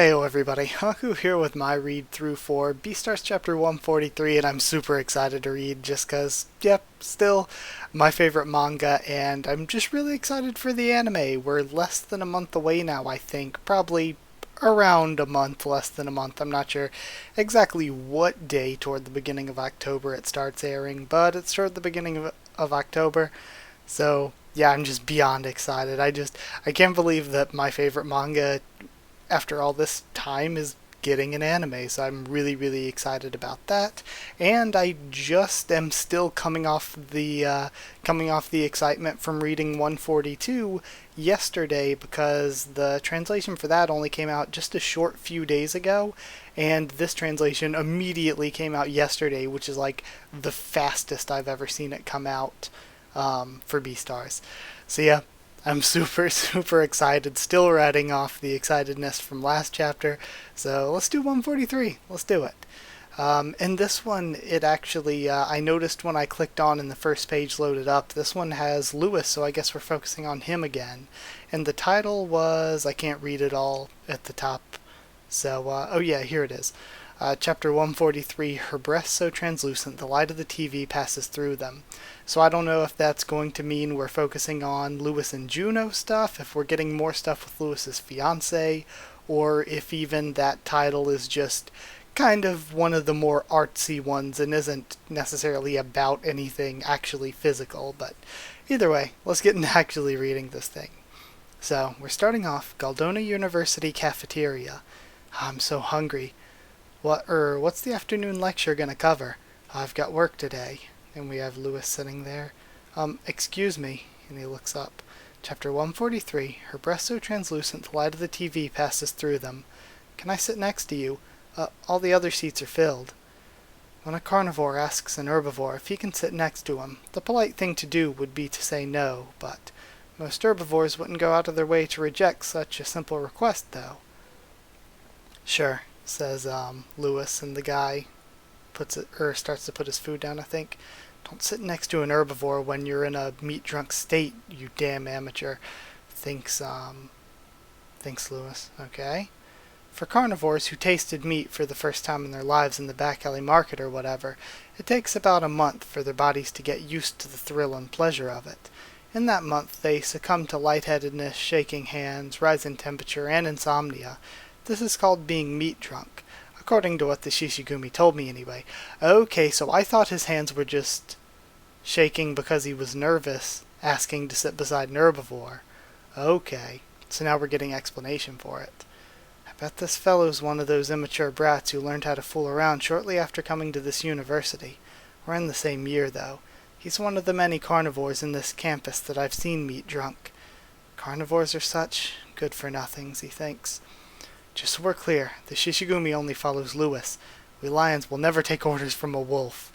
Heyo everybody, Haku here with my read through for Beastars chapter 143, and I'm super excited to read just cause, yep, still my favorite manga, and I'm just really excited for the anime. We're less than a month away now, I think. Probably around a month, less than a month. I'm not sure exactly what day toward the beginning of October it starts airing, but it's toward the beginning of October, so yeah, I'm just beyond excited. I can't believe that my favorite manga after all this time is getting an anime, so I'm really, really excited about that. And I just am still coming off the excitement from reading 142 yesterday because the translation for that only came out just a short few days ago, and this translation immediately came out yesterday, which is like the fastest I've ever seen it come out for Beastars. So yeah, I'm super, super excited, still riding off the excitedness from last chapter, so let's do 143, let's do it. In this one, it actually, I noticed when I clicked on and the first page loaded up, this one has Lewis, so I guess we're focusing on him again. And the title was, I can't read it all at the top, so, oh yeah, here it is. Chapter 143, Her Breasts So Translucent, the Light of the TV Passes Through Them. So I don't know if that's going to mean we're focusing on Lewis and Juno stuff, if we're getting more stuff with Lewis's fiancée, or if even that title is just kind of one of the more artsy ones and isn't necessarily about anything actually physical. But either way, let's get into actually reading this thing. So we're starting off, Galdona University Cafeteria. I'm so hungry. What's the afternoon lecture gonna cover? I've got work today. And we have Lewis sitting there. Excuse me. And he looks up. Chapter 143. Her breasts so translucent the light of the TV passes through them. Can I sit next to you? All the other seats are filled. When a carnivore asks an herbivore if he can sit next to him, the polite thing to do would be to say no, but most herbivores wouldn't go out of their way to reject such a simple request, though. Sure, says Lewis, and the guy starts to put his food down, I think. Don't sit next to an herbivore when you're in a meat-drunk state, you damn amateur, thinks Lewis. Okay. For carnivores who tasted meat for the first time in their lives in the back alley market or whatever, it takes about a month for their bodies to get used to the thrill and pleasure of it. In that month, they succumb to lightheadedness, shaking hands, rise in temperature, and insomnia. This is called being meat-drunk. According to what the Shishigumi told me anyway. Okay, so I thought his hands were just shaking because he was nervous, asking to sit beside an herbivore. Okay, so now we're getting explanation for it. I bet this fellow's one of those immature brats who learned how to fool around shortly after coming to this university. We're in the same year, though. He's one of the many carnivores in this campus that I've seen meat drunk. Carnivores are such good-for-nothings, he thinks. Just so we're clear, the Shishigumi only follows Lewis. We lions will never take orders from a wolf.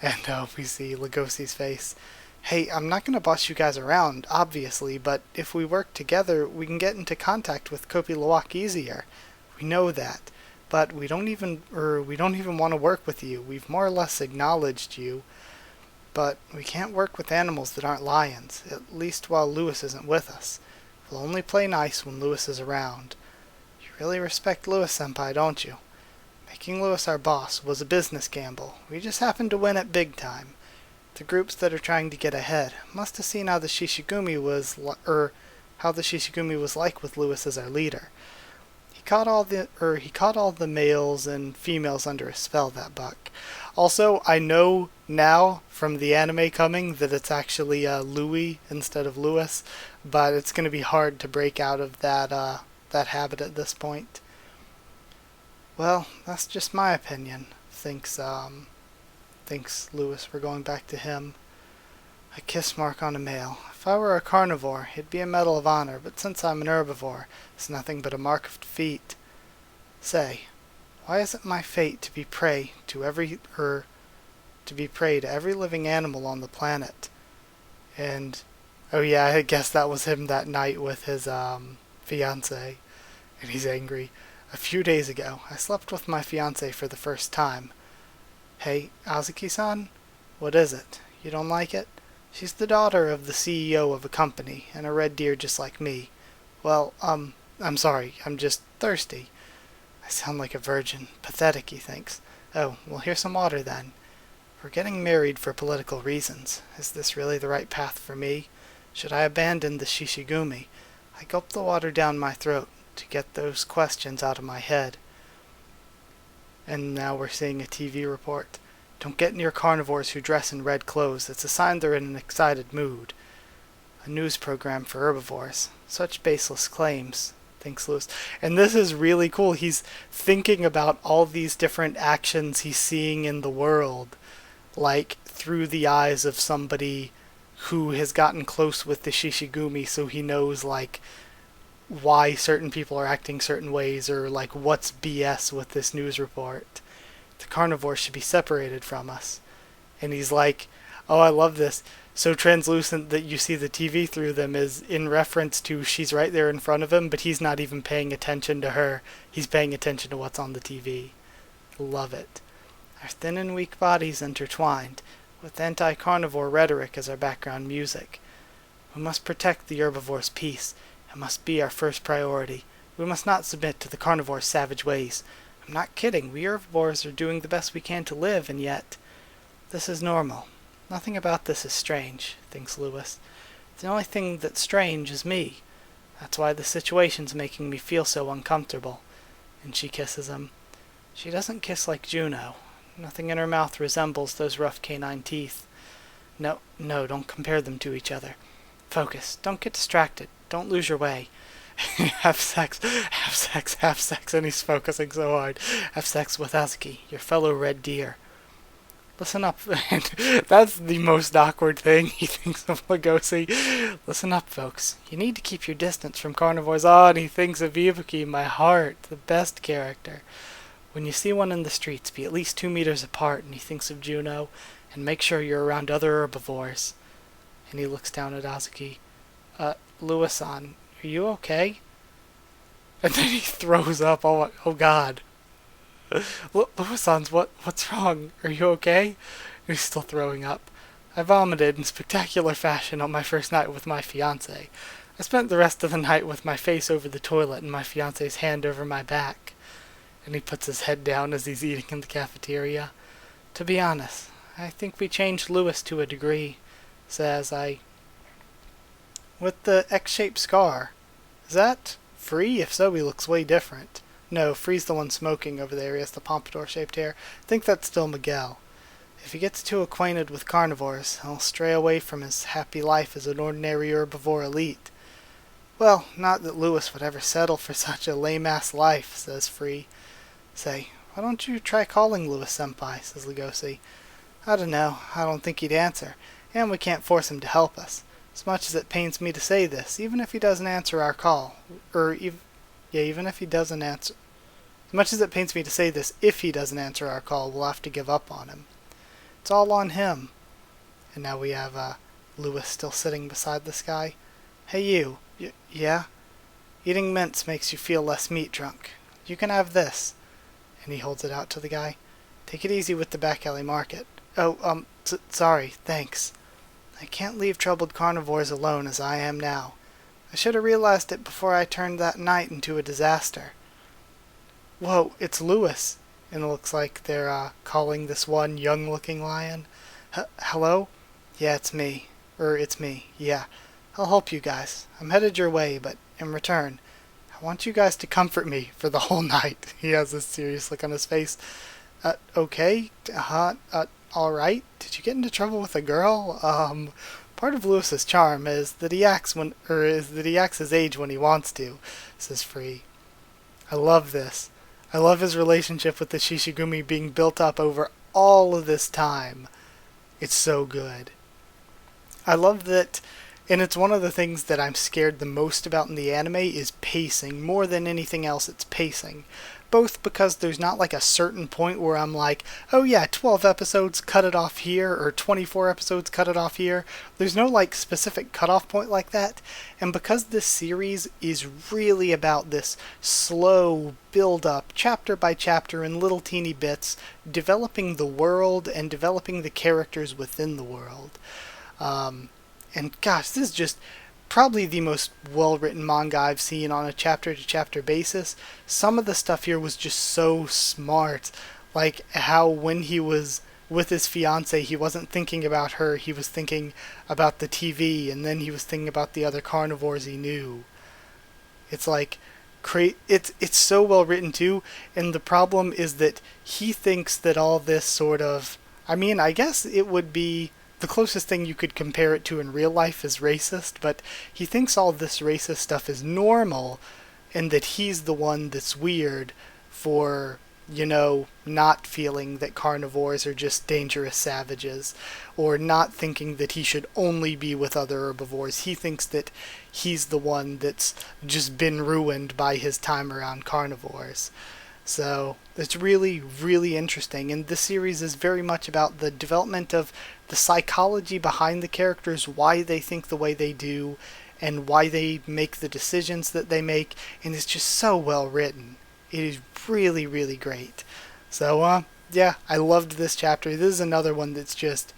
And we see Legosi's face. Hey, I'm not gonna boss you guys around, obviously, but if we work together, we can get into contact with Kopi Luwak easier. We know that, but we don't even want to work with you. We've more or less acknowledged you, but we can't work with animals that aren't lions, at least while Lewis isn't with us. We'll only play nice when Lewis is around. Really respect Lewis-senpai, don't you? Making Lewis our boss was a business gamble. We just happened to win it big time. The groups that are trying to get ahead must have seen how the Shishigumi was like with Lewis as our leader. He caught all the males and females under his spell, that buck. Also, I know now from the anime coming that it's actually Louis instead of Lewis, but it's going to be hard to break out of that habit at this point. Well, that's just my opinion, thinks Lewis. We're going back to him. A kiss mark on a male. If I were a carnivore, it'd be a medal of honor, but since I'm an herbivore, it's nothing but a mark of defeat. Say, why is it my fate to be prey to every living animal on the planet? And oh yeah, I guess that was him that night with his fiancée. And he's angry. A few days ago, I slept with my fiancée for the first time. Hey, Azuki-san? What is it? You don't like it? She's the daughter of the CEO of a company, and a red deer just like me. Well, I'm sorry, I'm just thirsty. I sound like a virgin. Pathetic, he thinks. Oh, well, here's some water then. We're getting married for political reasons. Is this really the right path for me? Should I abandon the Shishigumi? I gulp the water down my throat to get those questions out of my head. And now we're seeing a TV report. Don't get near carnivores who dress in red clothes. It's a sign they're in an excited mood. A news program for herbivores. Such baseless claims, thinks Lewis. And this is really cool. He's thinking about all these different actions he's seeing in the world, like through the eyes of somebody who has gotten close with the Shishigumi, so he knows like why certain people are acting certain ways, or like what's BS with this news report. The carnivores should be separated from us. And he's like, oh, I love this. So translucent that you see the TV through them is in reference to she's right there in front of him, but he's not even paying attention to her. He's paying attention to what's on the TV. Love it. Our thin and weak bodies intertwined, with anti-carnivore rhetoric as our background music. We must protect the herbivore's peace. It must be our first priority. We must not submit to the carnivore's savage ways. I'm not kidding. We herbivores are doing the best we can to live, and yet this is normal. Nothing about this is strange, thinks Lewis. The only thing that's strange is me. That's why the situation's making me feel so uncomfortable. And she kisses him. She doesn't kiss like Juno. Nothing in her mouth resembles those rough canine teeth. No, don't compare them to each other. Focus. Don't get distracted. Don't lose your way. Have sex, and he's focusing so hard. Have sex with Azuki, your fellow red deer. Listen up. And that's the most awkward thing he thinks of Lugosi. Listen up, folks. You need to keep your distance from carnivores. Oh, and he thinks of Ibuki, my heart, the best character. When you see one in the streets, be at least 2 meters apart, and he thinks of Juno, and make sure you're around other herbivores. And he looks down at Azuki. Lewis-san, are you okay? And then he throws up. Oh God. Lewis-san's, what's wrong? Are you okay? And he's still throwing up. I vomited in spectacular fashion on my first night with my fiancé. I spent the rest of the night with my face over the toilet and my fiancé's hand over my back. And he puts his head down as he's eating in the cafeteria. To be honest, I think we changed Lewis to a degree, says I. With the X-shaped scar. Is that Free? If so, he looks way different. No, Free's the one smoking over there. He has the pompadour-shaped hair. I think that's still Miguel. If he gets too acquainted with carnivores, he'll stray away from his happy life as an ordinary herbivore elite. Well, not that Lewis would ever settle for such a lame-ass life, says Free. Say, why don't you try calling Lewis-senpai, says Lugosi. I don't know. I don't think he'd answer. And we can't force him to help us. As much as it pains me to say this, even if he doesn't answer our call, even if he doesn't answer, as much as it pains me to say this, if he doesn't answer our call, we'll have to give up on him. It's all on him. And now we have Lewis still sitting beside this guy. Hey you, yeah? Eating mints makes you feel less meat drunk. You can have this. And he holds it out to the guy. Take it easy with the back alley market. Oh, sorry, thanks. I can't leave troubled carnivores alone as I am now. I should have realized it before I turned that night into a disaster. Whoa, it's Lewis. And it looks like they're calling this one young-looking lion. Hello? Yeah, it's me. It's me. Yeah. I'll help you guys. I'm headed your way, but in return, I want you guys to comfort me for the whole night. He has this serious look on his face. Okay? Alright? Did you get into trouble with a girl? Part of Lewis's charm is that he acts his age when he wants to, says Free. I love this. I love his relationship with the Shishigumi being built up over all of this time. It's so good. I love that, and it's one of the things that I'm scared the most about in the anime is pacing. More than anything else, it's pacing. Both because there's not like a certain point where I'm like, oh yeah, 12 episodes, cut it off here, or 24 episodes, cut it off here. There's no like specific cutoff point like that. And because this series is really about this slow build-up, chapter by chapter in little teeny bits, developing the world and developing the characters within the world. And gosh, this is just probably the most well-written manga I've seen on a chapter-to-chapter basis. Some of the stuff here was just so smart, like how when he was with his fiance, he wasn't thinking about her, he was thinking about the TV, and then he was thinking about the other carnivores he knew. It's like it's so well written too, and the problem is that he thinks that all this sort of, I mean, I guess it would be the closest thing you could compare it to in real life is racist, but he thinks all this racist stuff is normal and that he's the one that's weird for, not feeling that carnivores are just dangerous savages, or not thinking that he should only be with other herbivores. He thinks that he's the one that's just been ruined by his time around carnivores. So it's really, really interesting. And this series is very much about the development of the psychology behind the characters, why they think the way they do, and why they make the decisions that they make. And it's just so well written. It is really, really great. So, yeah, I loved this chapter. This is another one that's just...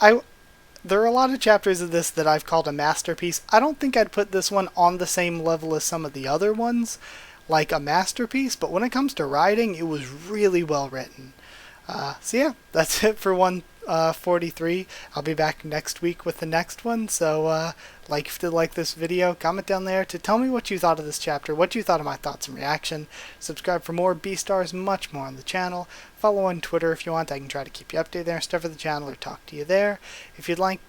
There are a lot of chapters of this that I've called a masterpiece. I don't think I'd put this one on the same level as some of the other ones, like a masterpiece, but when it comes to writing, it was really well written. So yeah, that's it for 143. I'll be back next week with the next one, so if you like this video, comment down there to tell me what you thought of this chapter, what you thought of my thoughts and reaction. Subscribe for more Beastars, much more on the channel. Follow on Twitter if you want. I can try to keep you updated there, stuff for the channel, or talk to you there. If you'd like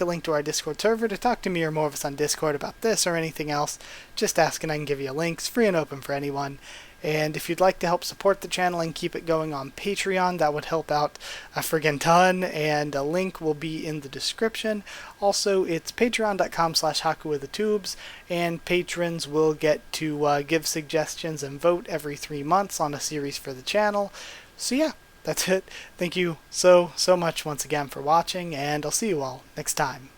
a link to our Discord server to talk to me or more of us on Discord about this or anything else, just ask and I can give you a link. It's free and open for anyone. And if you'd like to help support the channel and keep it going on Patreon, that would help out a friggin' ton, and a link will be in the description. Also, it's patreon.com/HakuWithTheTubes, and patrons will get to give suggestions and vote every 3 months on a series for the channel. So yeah, that's it. Thank you so much once again for watching, and I'll see you all next time.